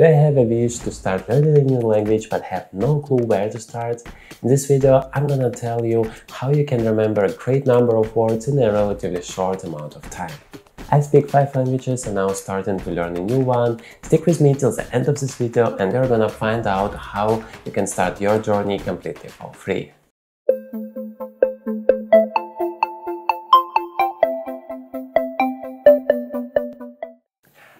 Do you have a wish to start learning a new language but have no clue where to start? In this video, I'm gonna tell you how you can remember a great number of words in a relatively short amount of time. I speak 5 languages and now starting to learn a new one. Stick with me till the end of this video and you're gonna find out how you can start your journey completely for free.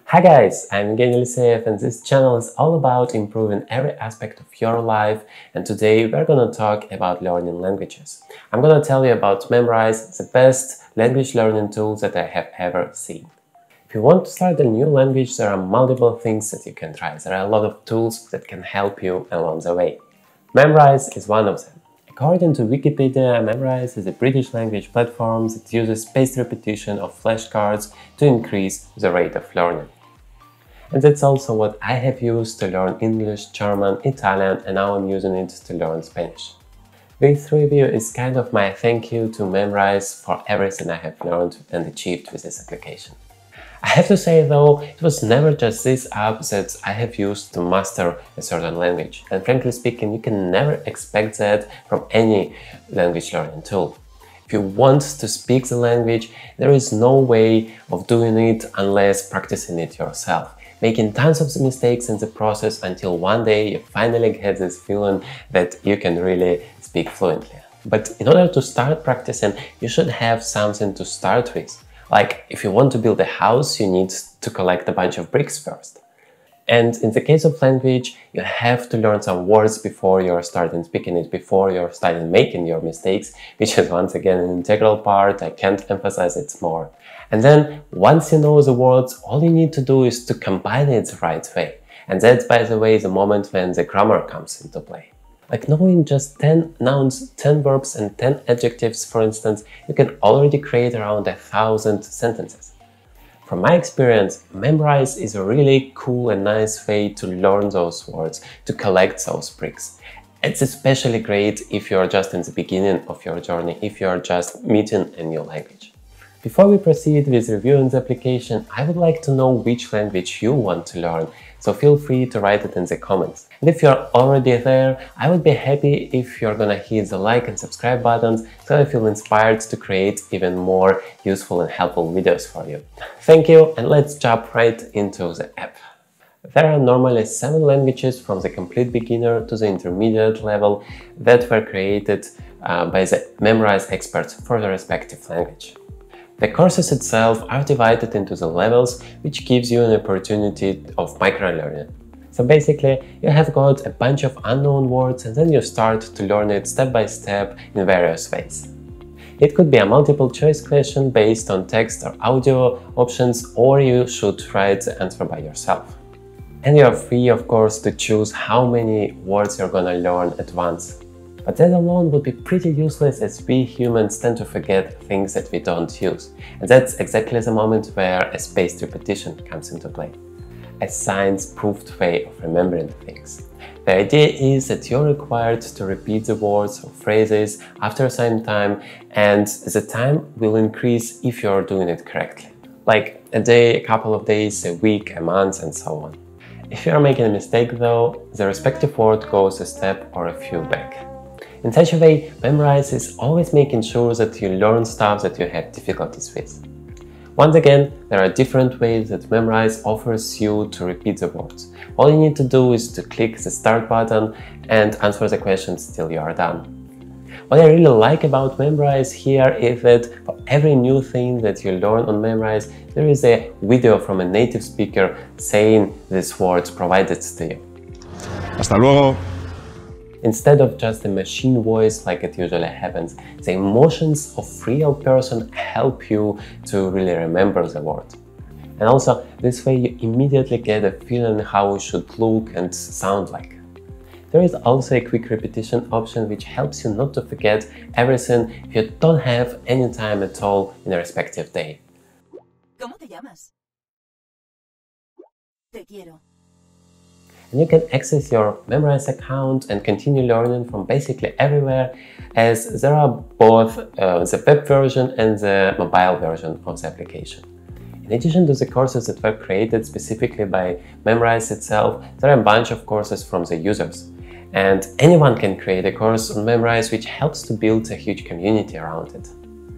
Hi guys, I'm Evgeny and this channel is all about improving every aspect of your life, and today we're gonna talk about learning languages. I'm gonna tell you about Memrise, the best language learning tool that I have ever seen. If you want to start a new language, there are multiple things that you can try. There are a lot of tools that can help you along the way. Memrise is one of them. According to Wikipedia, Memrise is a British language platform that uses spaced repetition of flashcards to increase the rate of learning. And that's also what I have used to learn English, German, Italian, and now I'm using it to learn Spanish. This review is kind of my thank you to Memrise for everything I have learned and achieved with this application. I have to say though, it was never just this app that I have used to master a certain language, and frankly speaking, you can never expect that from any language learning tool. If you want to speak the language, there is no way of doing it unless practicing it yourself, making tons of mistakes in the process until one day you finally get this feeling that you can really speak fluently. But in order to start practicing, you should have something to start with. Like, if you want to build a house, you need to collect a bunch of bricks first. And in the case of language, you have to learn some words before you're starting speaking it, before you're starting making your mistakes, which is once again an integral part. I can't emphasize it more. And then, once you know the words, all you need to do is to combine it the right way. And that's, by the way, the moment when the grammar comes into play. Like knowing just 10 nouns, 10 verbs and 10 adjectives, for instance, you can already create around 1,000 sentences. From my experience, Memrise is a really cool and nice way to learn those words, to collect those bricks. It's especially great if you're just in the beginning of your journey, if you're just meeting a new language. Before we proceed with reviewing the application, I would like to know which language you want to learn, so feel free to write it in the comments. And if you're already there, I would be happy if you're gonna hit the like and subscribe buttons so I feel inspired to create even more useful and helpful videos for you. Thank you, and let's jump right into the app. There are normally 7 languages from the complete beginner to the intermediate level that were created by the Memrise experts for the respective language. The courses itself are divided into the levels, which gives you an opportunity of micro-learning. So basically, you have got a bunch of unknown words and then you start to learn it step by step in various ways. It could be a multiple choice question based on text or audio options, or you should write the answer by yourself. And you are free, of course, to choose how many words you're gonna learn at once. But that alone would be pretty useless, as we humans tend to forget things that we don't use. And that's exactly the moment where a spaced repetition comes into play. A science-proved way of remembering things. The idea is that you're required to repeat the words or phrases after a certain time, and the time will increase if you're doing it correctly. Like a day, a couple of days, a week, a month, and so on. If you're making a mistake though, the respective word goes a step or a few back. In such a way, Memrise is always making sure that you learn stuff that you have difficulties with. Once again, there are different ways that Memrise offers you to repeat the words. All you need to do is to click the start button and answer the questions till you are done. What I really like about Memrise here is that for every new thing that you learn on Memrise, there is a video from a native speaker saying these words provided to you. Hasta luego. Instead of just a machine voice like it usually happens, the emotions of real person help you to really remember the word. And also, this way you immediately get a feeling how it should look and sound like. There is also a quick repetition option which helps you not to forget everything if you don't have any time at all in a respective day. ¿Cómo te llamas? Te quiero. And you can access your Memrise account and continue learning from basically everywhere, as there are both the web version and the mobile version of the application. In In addition to the courses that were created specifically by Memrise itself, there are a bunch of courses from the users. And anyone can create a course on Memrise, which helps to build a huge community around it.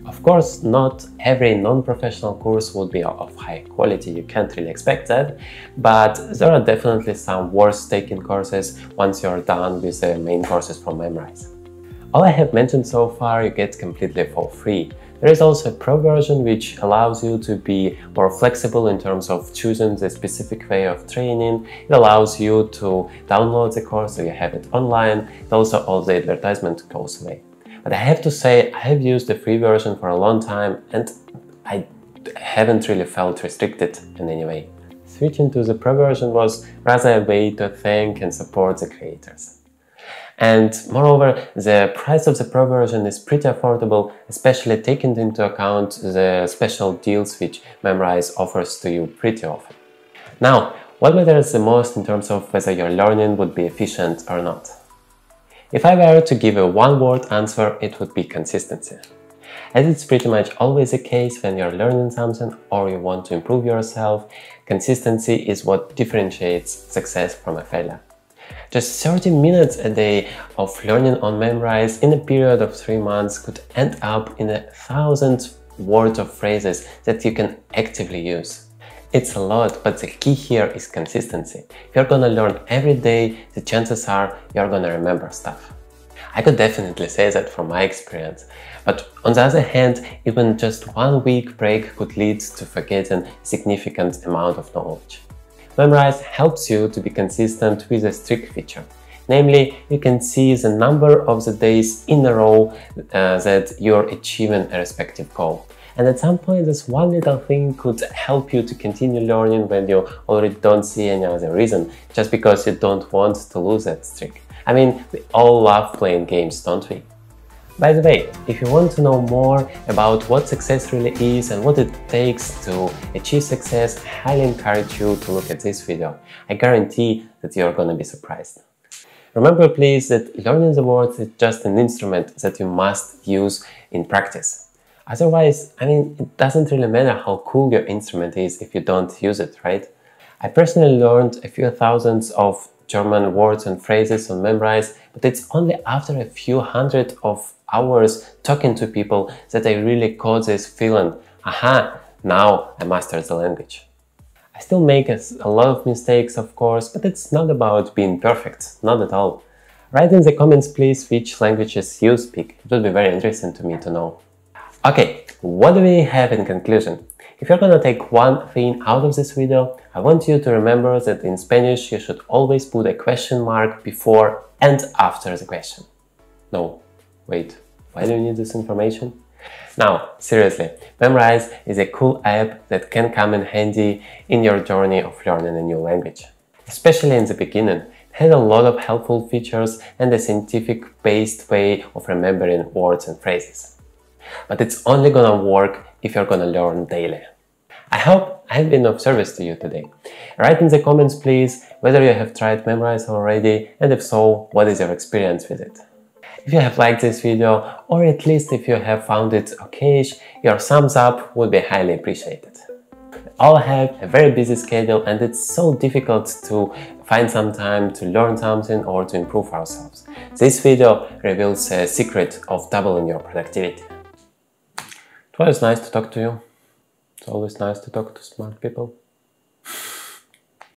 Of course, not every non-professional course will be of high quality, you can't really expect that, but there are definitely some worth-taking courses once you're done with the main courses from Memrise. All I have mentioned so far you get completely for free. There is also a pro version which allows you to be more flexible in terms of choosing the specific way of training. It allows you to download the course so you have it online, and also all the advertisement goes away. But I have to say, I have used the free version for a long time and I haven't really felt restricted in any way. Switching to the pro version was rather a way to thank and support the creators. And moreover, the price of the pro version is pretty affordable, especially taking into account the special deals which Memrise offers to you pretty often. Now, what matters the most in terms of whether your learning would be efficient or not? If I were to give a one-word answer, it would be consistency. As it's pretty much always the case when you're learning something or you want to improve yourself, consistency is what differentiates success from a failure. Just 30 minutes a day of learning on Memrise in a period of 3 months could end up in 1,000 words of phrases that you can actively use. It's a lot, but the key here is consistency. If you're gonna learn every day, the chances are you're gonna remember stuff. I could definitely say that from my experience, but on the other hand, even just 1 week break could lead to forgetting a significant amount of knowledge. Memrise helps you to be consistent with a strict feature. Namely, you can see the number of the days in a row that you're achieving a respective goal. And at some point, this one little thing could help you to continue learning when you already don't see any other reason, just because you don't want to lose that streak. I mean, we all love playing games, don't we? By the way, if you want to know more about what success really is and what it takes to achieve success, I highly encourage you to look at this video. I guarantee that you're gonna be surprised. Remember please that learning the words is just an instrument that you must use in practice. Otherwise, I mean, it doesn't really matter how cool your instrument is if you don't use it, right? I personally learned a few thousands of German words and phrases on Memrise, but it's only after a few hundred of hours talking to people that I really caught this feeling, aha, now I mastered the language. I still make a lot of mistakes, of course, but it's not about being perfect, not at all. Write in the comments please which languages you speak, it would be very interesting to me to know. Okay, what do we have in conclusion? If you're gonna take one thing out of this video, I want you to remember that in Spanish you should always put a question mark before and after the question. No, wait, why do you need this information? Now, seriously, Memrise is a cool app that can come in handy in your journey of learning a new language. Especially in the beginning, it has a lot of helpful features and a scientific-based way of remembering words and phrases. But it's only gonna work if you're gonna learn daily. I hope I've been of service to you today. Write in the comments please whether you have tried Memrise already, and if so, what is your experience with it. If you have liked this video, or at least if you have found it okayish, your thumbs up would be highly appreciated. We all have a very busy schedule and it's so difficult to find some time to learn something or to improve ourselves. This video reveals a secret of doubling your productivity. It was nice to talk to you. It's always nice to talk to smart people.